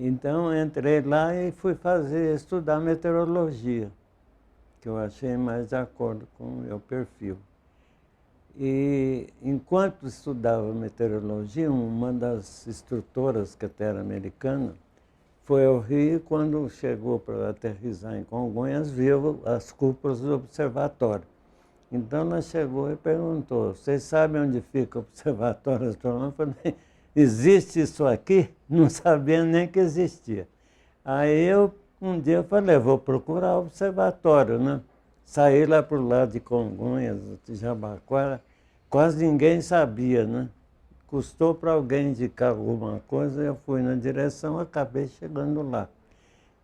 Então entrei lá e fui estudar meteorologia, que eu achei mais de acordo com o meu perfil. E enquanto estudava meteorologia, uma das instrutoras, que até era americana, foi ao Rio e quando chegou para aterrissar em Congonhas, viu as cúpulas do observatório. Então ela chegou e perguntou, vocês sabem onde fica o observatório astronômico? Eu falei, existe isso aqui? Não sabia nem que existia. Aí um dia eu falei, vou procurar o observatório, né? Saí lá para o lado de Congonhas, de Jabaquara, quase ninguém sabia, né? Custou para alguém indicar alguma coisa, eu fui na direção, acabei chegando lá.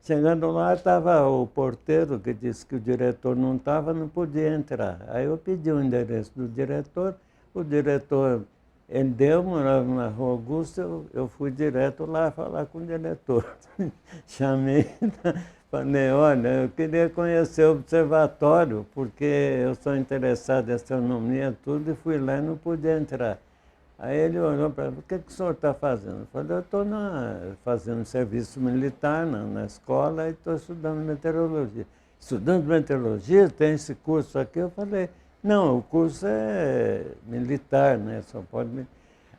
Chegando lá, estava o porteiro, que disse que o diretor não estava, não podia entrar. Aí eu pedi o endereço do diretor, o diretor, ele deu, morava na Rua Augusta, eu fui direto lá falar com o diretor. Chamei, falei, olha, eu queria conhecer o observatório, porque eu sou interessado em astronomia e tudo, e fui lá e não podia entrar. Aí ele olhou para mim, o que o senhor está fazendo? Eu falei, eu estou fazendo serviço militar na escola e estou estudando meteorologia. Estudando meteorologia? Tem esse curso aqui? Eu falei, não, o curso é militar, né? Só pode...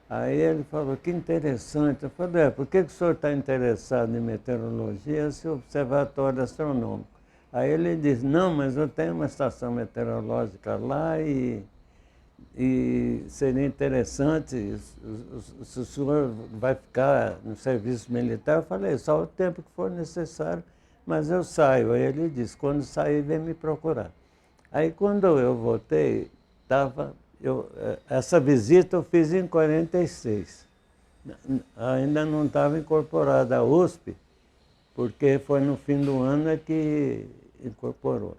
Aí ele falou, que interessante. Eu falei, por que o senhor está interessado em meteorologia se o observatório astronômico? Aí ele disse, não, mas eu tenho uma estação meteorológica lá e seria interessante, se o senhor vai ficar no serviço militar, eu falei, só o tempo que for necessário, mas eu saio. Aí ele disse, quando sair, vem me procurar. Aí quando eu voltei, essa visita eu fiz em 46. Ainda não estava incorporada à USP, porque foi no fim do ano é que incorporou.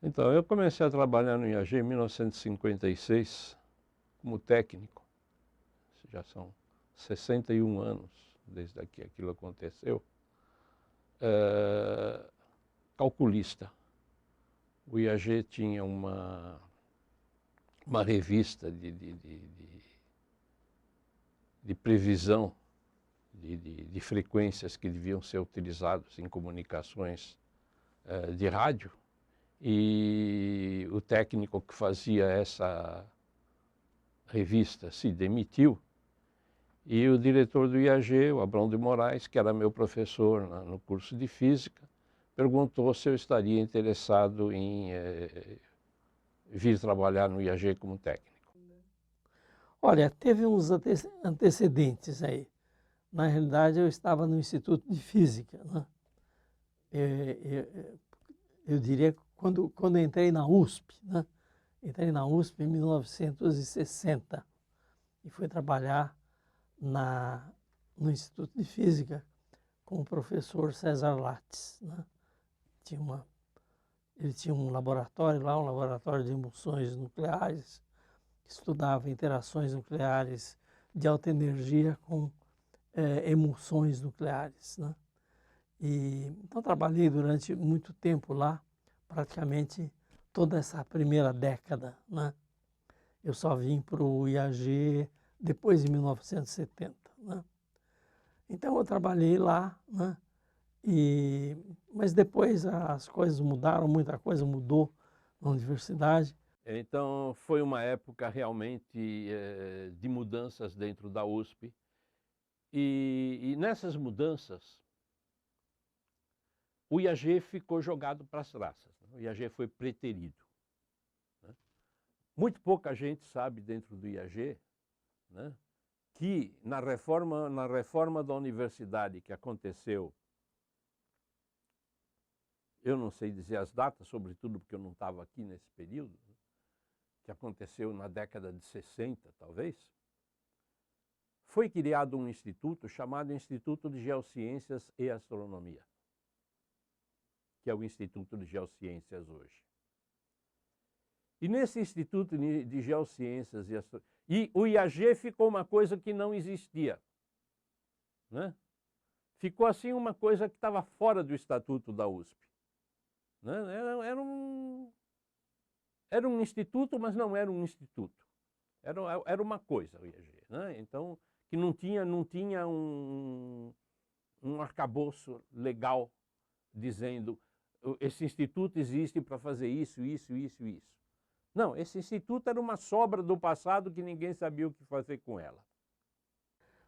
Então, eu comecei a trabalhar no IAG em 1956 como técnico. Já são 61 anos desde que aquilo aconteceu. Calculista. O IAG tinha uma revista de previsão de frequências que deviam ser utilizadas em comunicações de rádio. E o técnico que fazia essa revista se demitiu e o diretor do IAG, o Abrão de Moraes, que era meu professor no curso de Física, perguntou se eu estaria interessado em vir trabalhar no IAG como técnico. Olha, teve uns antecedentes aí. Na realidade, eu estava no Instituto de Física, né? Eu diria que quando entrei na USP, né? Entrei na USP em 1960 e fui trabalhar no Instituto de Física com o professor César Lattes, né? Ele tinha um laboratório lá, um laboratório de emulsões nucleares, que estudava interações nucleares de alta energia com emulsões nucleares, né? Então trabalhei durante muito tempo lá, praticamente toda essa primeira década, né? Eu só vim para o IAG depois de 1970, né? Então eu trabalhei lá, né? Mas depois as coisas mudaram, muita coisa mudou na universidade. Então, foi uma época realmente de mudanças dentro da USP. E nessas mudanças, o IAG ficou jogado para as traças. O IAG foi preterido. Né? Muito pouca gente sabe dentro do IAG, né, que na reforma da universidade que aconteceu, eu não sei dizer as datas, sobretudo porque eu não estava aqui nesse período, né, que aconteceu na década de 60, talvez, foi criado um instituto chamado Instituto de Geociências e Astronomia, que é o Instituto de Geociências hoje. E nesse Instituto de Geociências e Astronomia, e o IAG ficou uma coisa que não existia, né? Ficou assim uma coisa que estava fora do estatuto da USP. Né? Era um instituto, mas não era um instituto. Era uma coisa o IAG. Né? Então, que não tinha um arcabouço legal dizendo esse instituto existe para fazer isso, isso, isso, isso. Não, esse instituto era uma sobra do passado que ninguém sabia o que fazer com ela.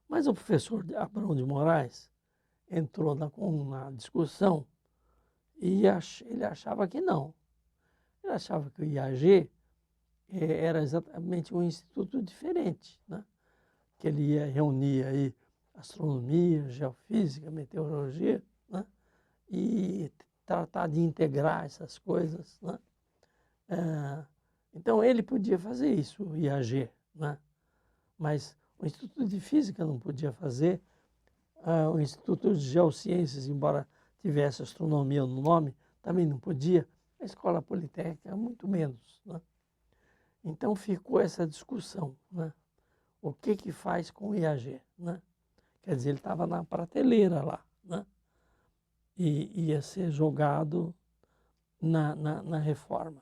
Mas o professor Abrão de Moraes entrou na discussão e ele achava que não. Ele achava que o IAG era exatamente um instituto diferente, né? Que ele ia reunir aí astronomia, geofísica, meteorologia, né? E tratar de integrar essas coisas, né? Então ele podia fazer isso, o IAG, né? Mas o Instituto de Física não podia fazer, o Instituto de Geociências, embora tivesse astronomia no nome, também não podia, a Escola Politécnica muito menos, né? Então ficou essa discussão, né? O que faz com o IAG, né? Quer dizer, ele estava na prateleira lá, né? E ia ser jogado na reforma.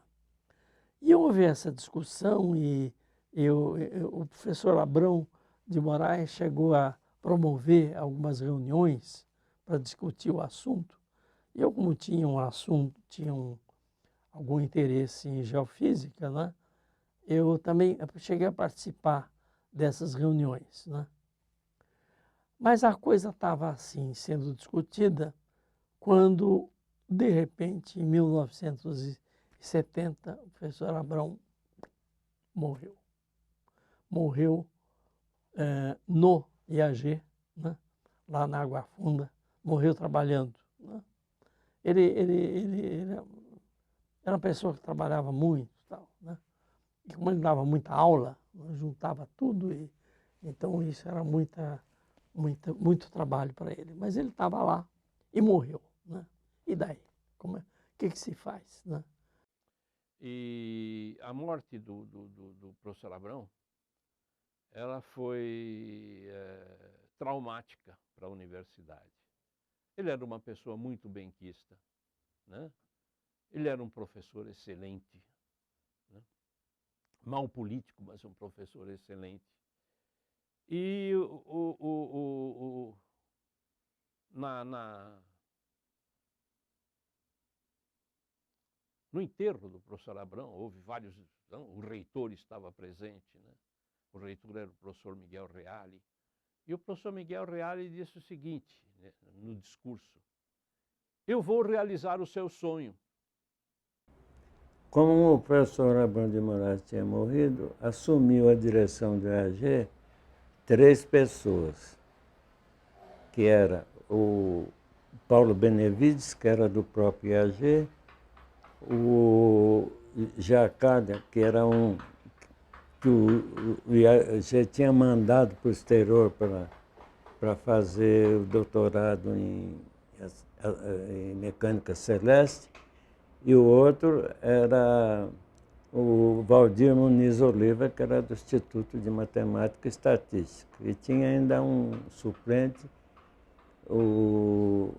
E houve essa discussão e o professor Abrão de Moraes chegou a promover algumas reuniões para discutir o assunto. E eu, como tinha um assunto, algum interesse em geofísica, né? Eu também cheguei a participar dessas reuniões, né? Mas a coisa estava assim, sendo discutida, quando, de repente, em 1970, o professor Abrão morreu. Morreu no IAG, né? Lá na Água Funda, morreu trabalhando, né? Ele era uma pessoa que trabalhava muito, tal, né? E como ele dava muita aula, juntava tudo, então isso era muito trabalho para ele. Mas ele estava lá e morreu, né? E daí? O que se faz, né? E a morte do professor Abrão, ela foi traumática para a universidade. Ele era uma pessoa muito benquista, né? Ele era um professor excelente, né? Mal político, mas um professor excelente. E no enterro do professor Abrão, houve vários... Não, o reitor estava presente, né? O reitor era o professor Miguel Reale. E o professor Miguel Reale disse o seguinte, né, no discurso: eu vou realizar o seu sonho. Como o professor Abrão de Moraes tinha morrido, assumiu a direção do IAG 3 pessoas, que era o Paulo Benevides, que era do próprio IAG, o Jacada, que era que o IAG tinha mandado para o exterior para fazer o doutorado em mecânica celeste, e o outro era o Valdir Muniz Oliva, que era do Instituto de Matemática e Estatística. E tinha ainda um suplente, o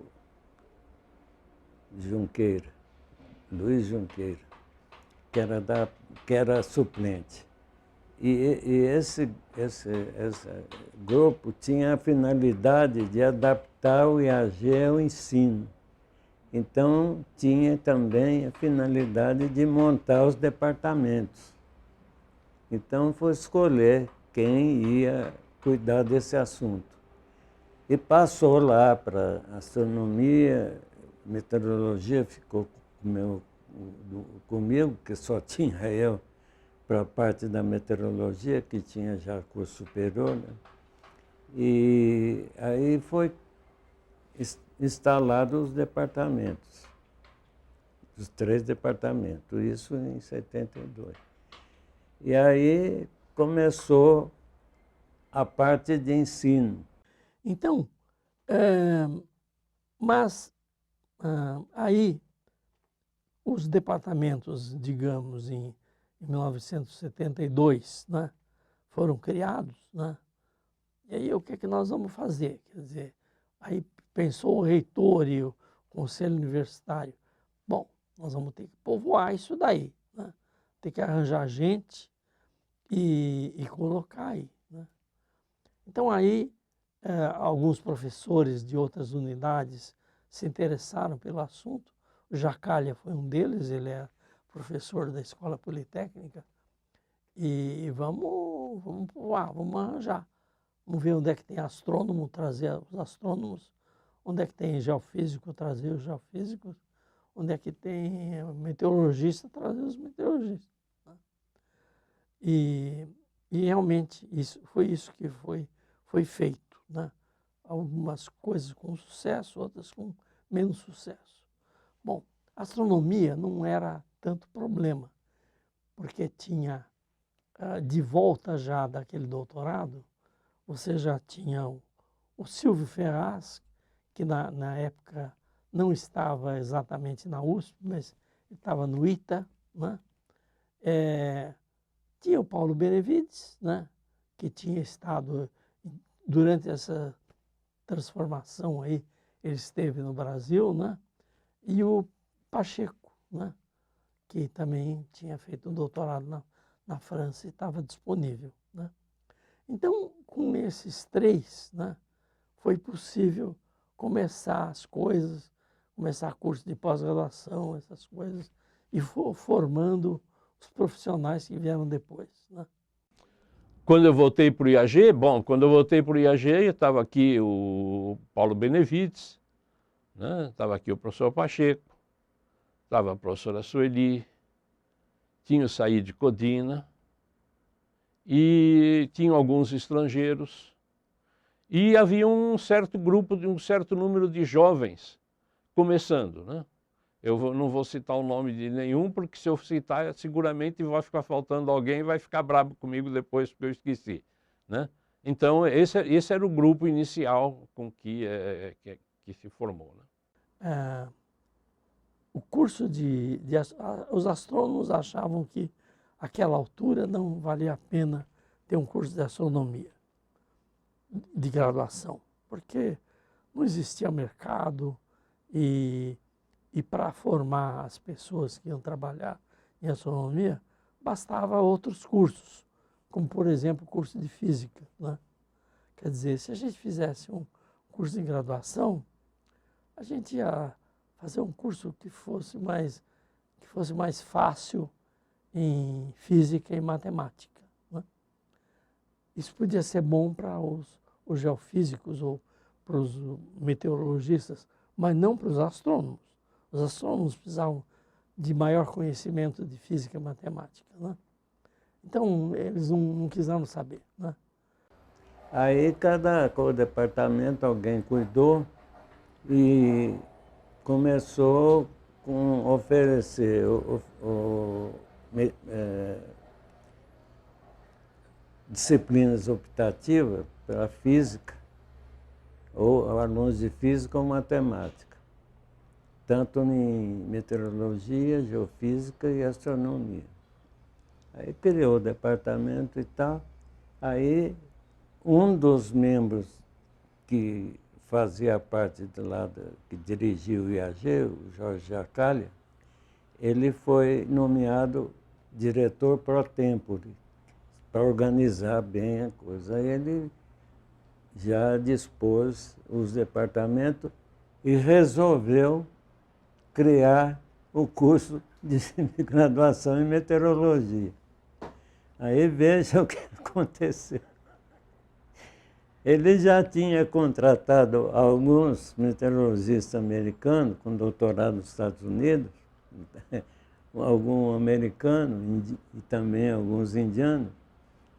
Junqueira, Luiz Junqueira, que era suplente. E esse grupo tinha a finalidade de adaptar o IAG ao ensino. Então, tinha também a finalidade de montar os departamentos. Então, foi escolher quem ia cuidar desse assunto. E passou lá para astronomia, meteorologia ficou comigo, que só tinha eu para a parte da meteorologia, que tinha já curso superior, né? E aí foi instalados os departamentos, os 3 departamentos, isso em 72. E aí começou a parte de ensino. Então, aí os departamentos, digamos, em 1972, né, foram criados, né? E aí o que é que nós vamos fazer? Quer dizer, aí pensou o reitor e o conselho universitário. Bom, nós vamos ter que povoar isso daí, né? Ter que arranjar gente e colocar aí, né? Então aí alguns professores de outras unidades se interessaram pelo assunto. O Jacalha foi um deles, ele é professor da Escola Politécnica. E vamos arranjar. Vamos ver onde é que tem astrônomo, trazer os astrônomos. Onde é que tem geofísico, trazer os geofísicos. Onde é que tem meteorologista, trazer os meteorologistas. E realmente foi isso que foi feito, né? Algumas coisas com sucesso, outras com menos sucesso. Bom, a astronomia não era tanto problema, porque tinha, de volta já daquele doutorado, você já tinha o Silvio Ferraz, que na época não estava exatamente na USP, mas estava no ITA, né? Tinha o Paulo Benevides, né? Que tinha estado durante essa transformação aí, ele esteve no Brasil, né? E o Pacheco, né? Que também tinha feito um doutorado na França e estava disponível, né? Então, com esses três, né, foi possível começar as coisas, começar curso de pós-graduação, essas coisas, e formando os profissionais que vieram depois, né? Quando eu voltei para o IAG, quando eu voltei para o IAG, estava aqui o Paulo Benevides, né? Estava aqui o professor Pacheco, estava a professora Sueli, tinha o Said Codina, e tinham alguns estrangeiros, e havia um certo grupo, um certo número de jovens começando, né? Eu não vou citar o nome de nenhum, porque se eu citar, seguramente vai ficar faltando alguém e vai ficar bravo comigo depois, porque eu esqueci, né? Então, esse era o grupo inicial com que se formou, né? O curso os astrônomos achavam que àquela altura não valia a pena ter um curso de astronomia de graduação, porque não existia mercado e para formar as pessoas que iam trabalhar em astronomia, bastava outros cursos, como, por exemplo, o curso de física, né? Quer dizer, se a gente fizesse um curso de graduação, a gente ia fazer um curso que fosse mais fácil em física e matemática, né? Isso podia ser bom para os geofísicos ou para os meteorologistas, mas não para os astrônomos. Os astrônomos precisavam de maior conhecimento de física e matemática, né? Então, eles não quiseram saber, né? Aí cada departamento alguém cuidou e começou com oferecer disciplinas optativas para física, ou alunos de física ou matemática, tanto em meteorologia, geofísica e astronomia. Aí criou o departamento e tal. Aí um dos membros que fazia parte do lado, que dirigia o IAG, o Jorge Jacalha, ele foi nomeado diretor pro tempore, para organizar bem a coisa. Aí ele já dispôs os departamentos e resolveu criar o curso de graduação em meteorologia. Aí veja o que aconteceu. Ele já tinha contratado alguns meteorologistas americanos com doutorado nos Estados Unidos, algum americano e também alguns indianos,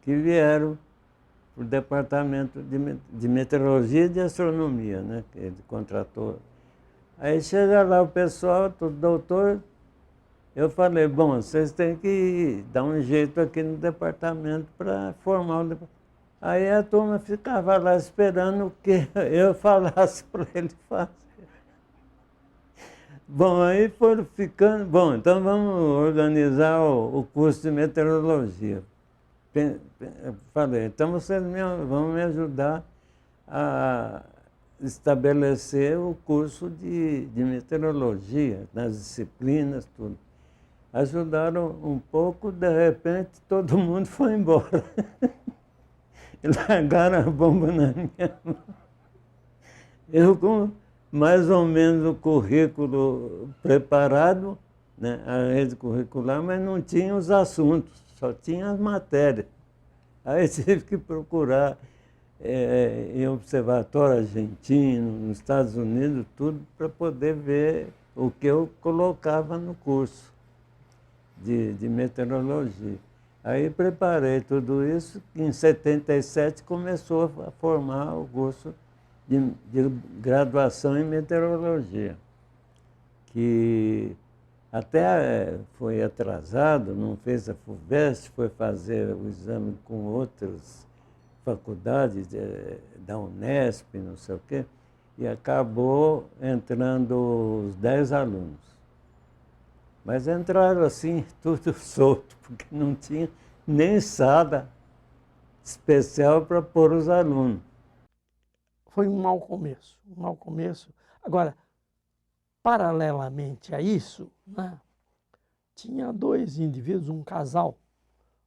que vieram para o departamento de meteorologia e de astronomia, né, que ele contratou. Aí chega lá o pessoal, tudo doutor, eu falei, bom, vocês têm que dar um jeito aqui no departamento para formar o departamento. Aí a turma ficava lá esperando que eu falasse para ele fazer. Bom, aí foram ficando... Bom, então vamos organizar o curso de meteorologia. Falei, então vocês vão me ajudar a estabelecer o curso de meteorologia, nas disciplinas, tudo. Ajudaram um pouco, de repente todo mundo foi embora. largaram a bomba na minha mão. Eu com mais ou menos o currículo preparado, né, a rede curricular, mas não tinha os assuntos, só tinha as matérias. Aí tive que procurar em observatório argentino, nos Estados Unidos, tudo para poder ver o que eu colocava no curso de meteorologia. Aí preparei tudo isso, e em 77 começou a formar o curso de graduação em meteorologia, que até foi atrasado, não fez a FUVEST, foi fazer o exame com outras faculdades da Unesp, não sei o quê, e acabou entrando os 10 alunos. Mas entraram assim, tudo solto, porque não tinha nem sala especial para pôr os alunos. Foi um mau começo, um mau começo. Agora, paralelamente a isso, né, tinha dois indivíduos, um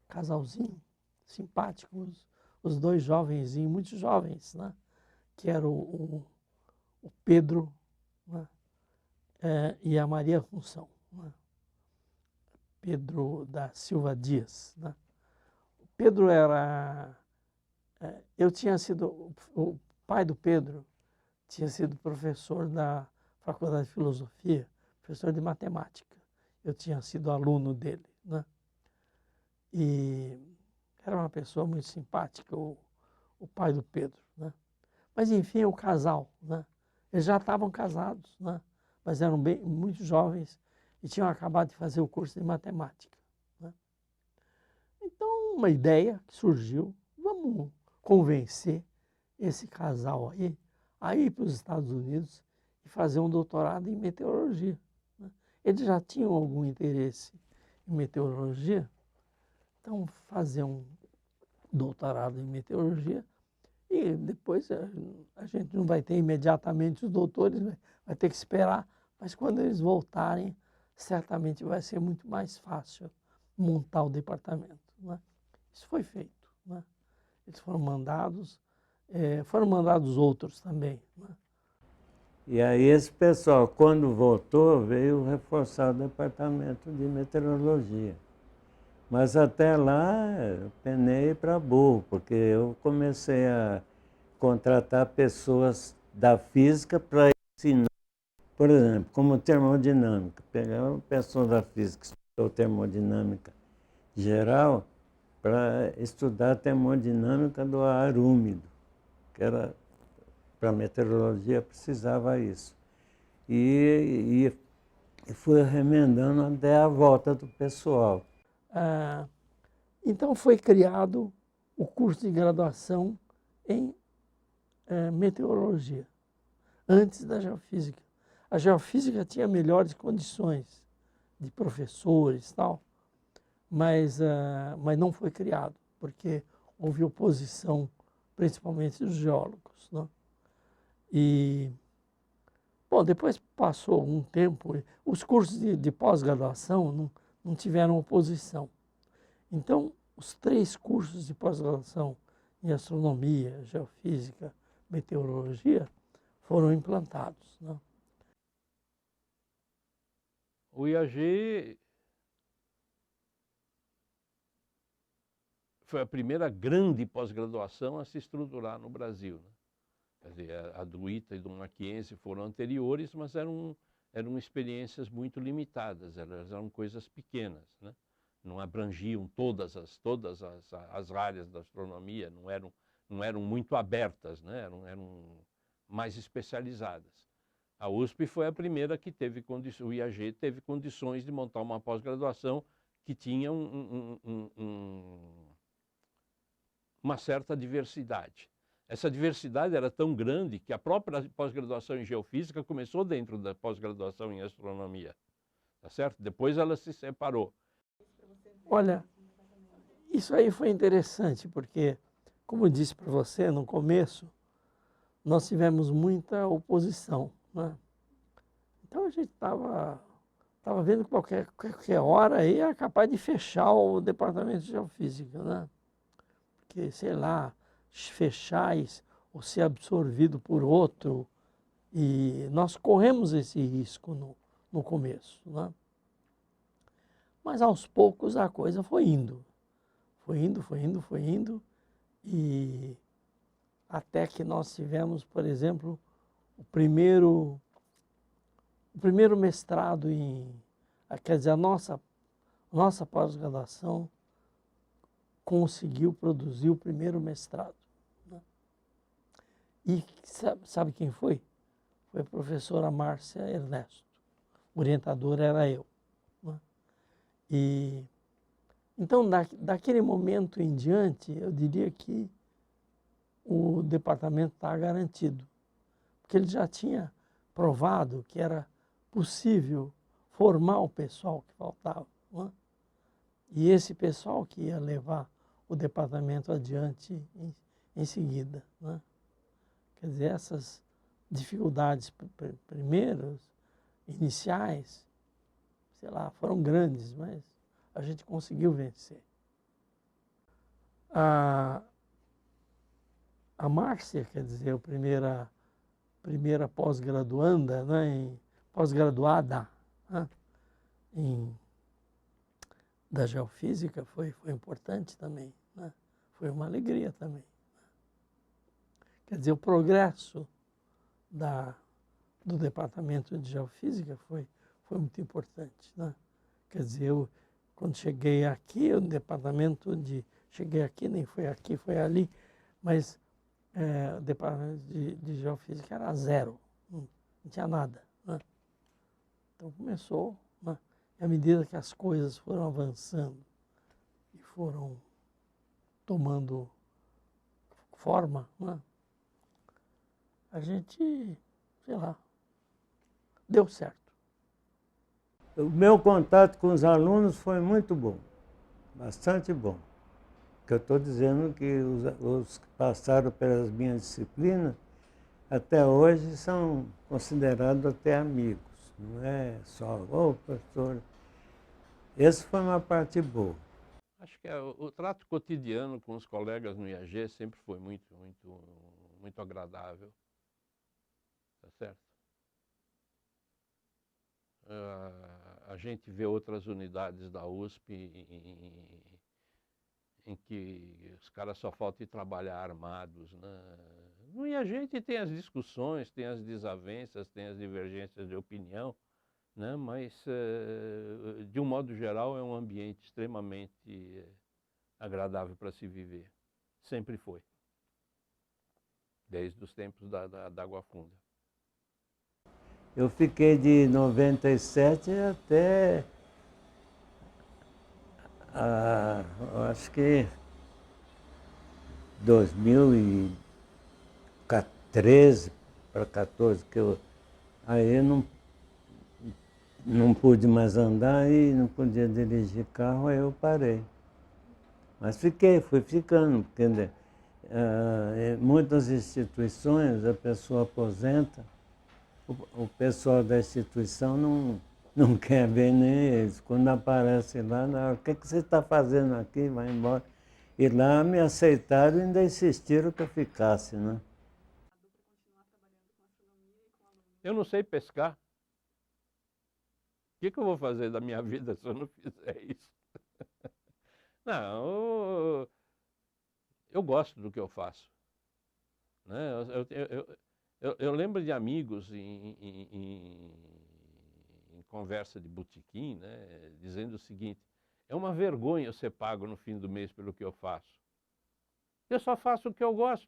casalzinho, simpáticos, os dois jovenzinhos, muito jovens, né, que era o Pedro, né, e a Maria Assunção, né, Pedro da Silva Dias. Né. O Pedro era... eu tinha sido... O pai do Pedro tinha sido professor da Faculdade de Filosofia, professor de matemática. Eu tinha sido aluno dele, né? E era uma pessoa muito simpática, o pai do Pedro, né? Mas, enfim, o casal, né? Eles já estavam casados, né? Mas eram muito jovens e tinham acabado de fazer o curso de matemática, né? Então, uma ideia que surgiu, vamos convencer esse casal aí a ir para os Estados Unidos e fazer um doutorado em meteorologia. Né? Eles já tinham algum interesse em meteorologia, então fazer um doutorado em meteorologia e depois a gente não vai ter imediatamente os doutores, vai ter que esperar, mas quando eles voltarem, certamente vai ser muito mais fácil montar o departamento. Né? Isso foi feito. Né? Eles foram mandados outros também. Né? E aí esse pessoal, quando voltou, veio reforçar o departamento de meteorologia. Mas até lá, eu penei para burro, porque eu comecei a contratar pessoas da física para ensinar. Por exemplo, como termodinâmica. Pegar uma pessoa da física que estudou termodinâmica geral para estudar a termodinâmica do ar úmido, que era, para meteorologia, precisava isso. E fui remendando até a volta do pessoal. Então foi criado o curso de graduação em meteorologia, antes da geofísica. A geofísica tinha melhores condições de professores e tal, mas não foi criado, porque houve oposição, principalmente dos geólogos. Né? E, bom, depois passou algum tempo, os cursos de pós-graduação não tiveram oposição. Então, os 3 cursos de pós-graduação em astronomia, geofísica, meteorologia foram implantados. Né? O IAG foi a primeira grande pós-graduação a se estruturar no Brasil. Né? Quer dizer, a do ITA e do Mackenzie foram anteriores, mas eram experiências muito limitadas, elas eram coisas pequenas, né? Não abrangiam todas as áreas da astronomia, não eram muito abertas, né? eram mais especializadas. A USP foi a primeira que teve condições, o IAG teve condições de montar uma pós-graduação que tinha uma certa diversidade. Essa diversidade era tão grande que a própria pós-graduação em geofísica começou dentro da pós-graduação em astronomia, tá certo? Depois ela se separou. Olha, isso aí foi interessante, porque, como eu disse para você no começo, nós tivemos muita oposição. Né? Então a gente estava vendo que qualquer hora aí era capaz de fechar o departamento de geofísica, né? Porque, sei lá, fechar ou ser absorvido por outro. E nós corremos esse risco no começo, né? Mas aos poucos a coisa foi indo. Foi indo, foi indo, foi indo. E até que nós tivemos, por exemplo, o primeiro mestrado quer dizer, a nossa pós-graduação conseguiu produzir o primeiro mestrado, né? E sabe quem foi? Foi a professora Márcia Ernesto. O orientador era eu, né? E então, daquele momento em diante, eu diria que o departamento está garantido, porque ele já tinha provado que era possível formar o pessoal que faltava, né? E esse pessoal que ia levar o departamento adiante em seguida, né? Quer dizer, essas dificuldades primeiras, iniciais, sei lá, foram grandes, mas a gente conseguiu vencer. A Márcia, quer dizer, a primeira pós-graduanda, né, pós-graduada, né, da geofísica foi importante também, né? Foi uma alegria também. Quer dizer, o progresso do departamento de geofísica foi muito importante, né? Quer dizer, quando cheguei aqui, cheguei aqui, nem foi aqui, foi ali, mas o departamento de geofísica era zero, não tinha nada, né? Então começou, né? E à medida que as coisas foram avançando e foram tomando forma, né? A gente, sei lá, deu certo. O meu contato com os alunos foi muito bom, bastante bom. Porque eu estou dizendo que os que passaram pelas minhas disciplinas, até hoje são considerados até amigos. Não é só, professor. Essa foi uma parte boa. Acho que o trato cotidiano com os colegas no IAG sempre foi muito, muito, muito agradável. Tá certo? A gente vê outras unidades da USP em que os caras só faltam ir trabalhar armados, né? No IAG tem as discussões, tem as desavenças, tem as divergências de opinião, né? Mas, de um modo geral, é um ambiente extremamente agradável para se viver. Sempre foi. Desde os tempos da Água Funda. Eu fiquei de 97 até, acho que 2013 para 14, aí eu não pude mais andar e não podia dirigir carro, aí eu parei. Mas fui ficando, porque em muitas instituições a pessoa aposenta, o pessoal da instituição não quer ver nem eles. Quando aparece lá, o que você está fazendo aqui? Vai embora. E lá me aceitaram e ainda insistiram que eu ficasse, né? Eu não sei pescar. O que eu vou fazer da minha vida se eu não fizer isso? Não, eu gosto do que eu faço, né? Eu lembro de amigos em conversa de botequim, né, dizendo o seguinte: é uma vergonha eu ser pago no fim do mês pelo que eu faço. Eu só faço o que eu gosto.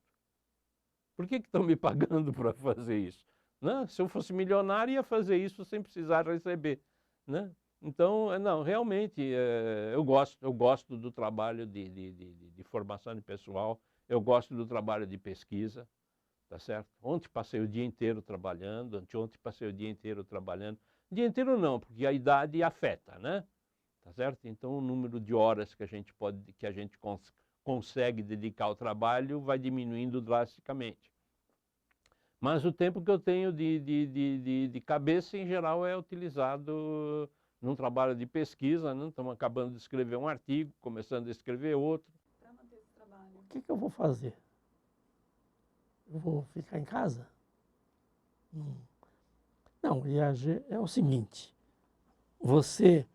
Por que estão me pagando para fazer isso? Né? Se eu fosse milionário, ia fazer isso sem precisar receber, né? Então, não, realmente, eu gosto do trabalho de formação de pessoal, eu gosto do trabalho de pesquisa, tá certo? Ontem passei o dia inteiro trabalhando, anteontem passei o dia inteiro trabalhando. Dia inteiro não, porque a idade afeta, né? Tá certo? Então, o número de horas que a gente consegue dedicar ao trabalho vai diminuindo drasticamente. Mas o tempo que eu tenho de cabeça, em geral, é utilizado num trabalho de pesquisa, né? Estamos acabando de escrever um artigo, começando a escrever outro. O que eu vou fazer? Eu vou ficar em casa? Não, o IAG é o seguinte, você,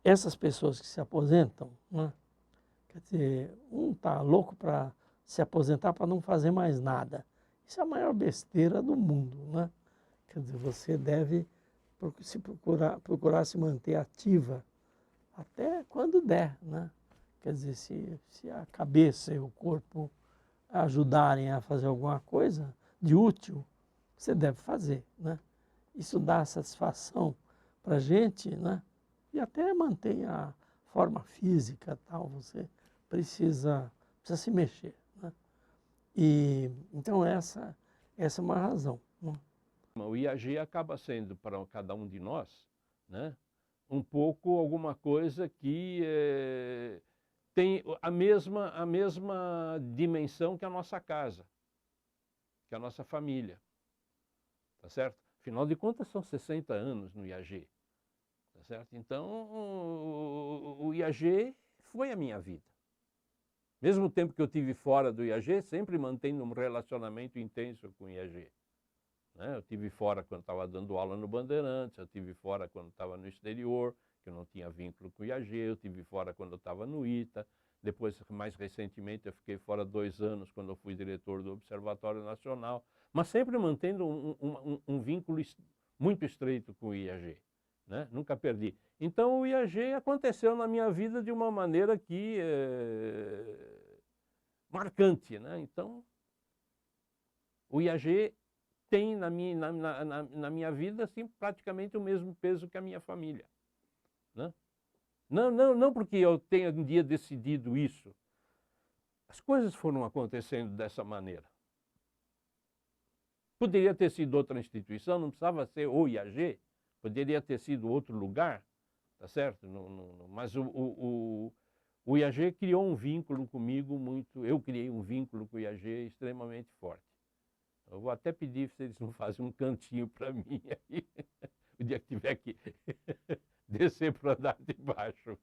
essas pessoas que se aposentam, né, quer dizer, um está louco para se aposentar para não fazer mais nada. Isso é a maior besteira do mundo, né? Quer dizer, você deve procurar se manter ativa até quando der, né? Quer dizer, se a cabeça e o corpo ajudarem a fazer alguma coisa de útil, você deve fazer, né? Isso dá satisfação para a gente, né? E até mantém a forma física, tal. Você precisa se mexer, né? E então essa é uma razão, né? O IAG acaba sendo para cada um de nós, né, um pouco alguma coisa que tem a mesma dimensão que a nossa casa, que a nossa família, tá certo? Afinal de contas são 60 anos no IAG, tá certo? Então o IAG foi a minha vida. Mesmo tempo que eu tive fora do IAG, sempre mantendo um relacionamento intenso com o IAG. Eu tive fora quando estava dando aula no Bandeirantes, eu tive fora quando estava no exterior, que eu não tinha vínculo com o IAG, eu tive fora quando eu estava no ITA, depois, mais recentemente, eu fiquei fora 2 anos quando eu fui diretor do Observatório Nacional, mas sempre mantendo um vínculo muito estreito com o IAG, né? Nunca perdi. Então o IAG aconteceu na minha vida de uma maneira que marcante, né? Então o IAG tem na minha vida assim, praticamente o mesmo peso que a minha família, né? Não porque eu tenha um dia decidido isso. As coisas foram acontecendo dessa maneira. Poderia ter sido outra instituição, não precisava ser o IAG, poderia ter sido outro lugar, tá certo? Mas o IAG criou um vínculo comigo muito, eu criei um vínculo com o IAG extremamente forte. Eu vou até pedir se eles não fazem um cantinho para mim aí, o dia que tiver que descer para o andar de baixo.